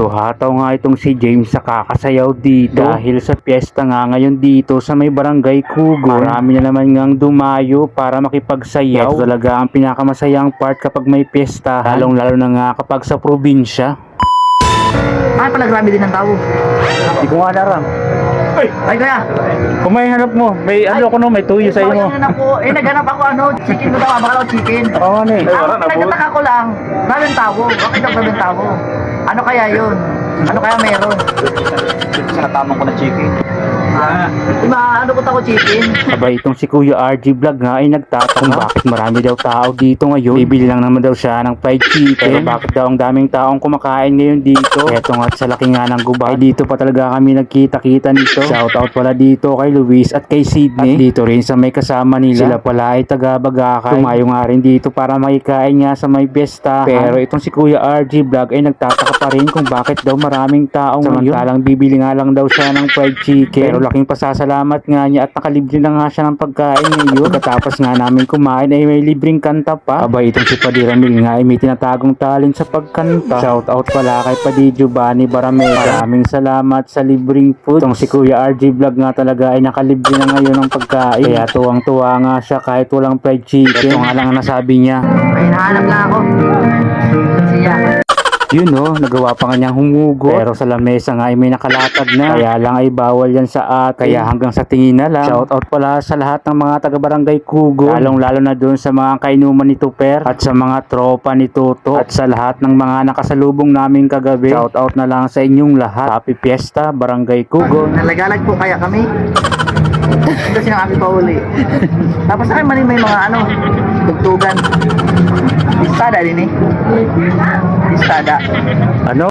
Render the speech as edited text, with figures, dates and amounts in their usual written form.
Medyo hataw nga itong si James sa kakasayaw dito dahil sa piyesta nga ngayon dito sa may barangay Kugon. Marami na naman ngang dumayo para makipagsayaw. Ito talaga ang pinakamasayang part kapag may piyesta, lalong lalo na nga kapag sa probinsya. Ay pala, grabe din ang tao. Hindi ko nga alam. Ay kaya, Kung may hanap mo, may ano ko no, may tuyo sa iyo. naghanap ako chicken ko daw, baka chicken. Oo nga eh. Ang nagtataka ko lang, maraming tao. Bakit daw maraming tao? Ano kaya yun? Ano kaya meron? Sinatamang ko na chicken. Ano ko tako chicken? Abay, itong si Kuya RG Vlog nga ay nagtatanong bakit marami daw tao dito ngayon. Bibili lang naman daw siya ng fried chicken. Pero bakit daw ang daming taong kumakain ngayon dito? Eto nga sa laki nga ng gubay. Dito pa talaga kami nagkita-kita nito. Shoutout pala dito kay Luis at kay Sydney. At dito rin sa may kasama nila. Sila pala ay taga-Bagakay. Tumayo nga rin dito para makikain nga sa may piyesta. Pero itong si Kuya RG Vlog ay nagtataka pa rin kung bakit daw maraming tao ngayon. Samantalang bibili nga lang daw siya ng fried chicken. Pero laking pasasalamat nga niya at nakalibre na nga siya ng pagkain ngayon. Pagkatapos nga namin kumain ay may libreng kanta pa. Abay, itong si Padi Ramil nga ay may tinatagong talent sa pagkanta. Shoutout pala kay Padi Giovanni Barameda. Maraming salamat sa libreng food. Itong si Kuya RG Vlog nga talaga ay nakalibre na ngayon ng pagkain. Kaya tuwang-tuwa nga siya kahit walang fried chicken. Ito nga lang ang nasabi niya. May hinahanap lang ako. Siya. Yun no, nagawa pa nga niyang humugot. Pero sa lamesa nga ay may nakalatag na. Kaya lang ay bawal yan sa atin. Kaya hanggang sa tingin na lang. Shoutout pala sa lahat ng mga taga-barangay Kugon. Lalong-lalo na dun sa mga kainuman ni Tuper. At sa mga tropa ni Toto. At sa lahat ng mga nakasalubong namin kagabi. Shoutout na lang sa inyong lahat. Happy Fiesta, Barangay Kugon. Nalagalag po kaya kami. Ito siya ang aming pauli. Tapos ay may mga tugtugan. Istada din eh. Istada. Ano?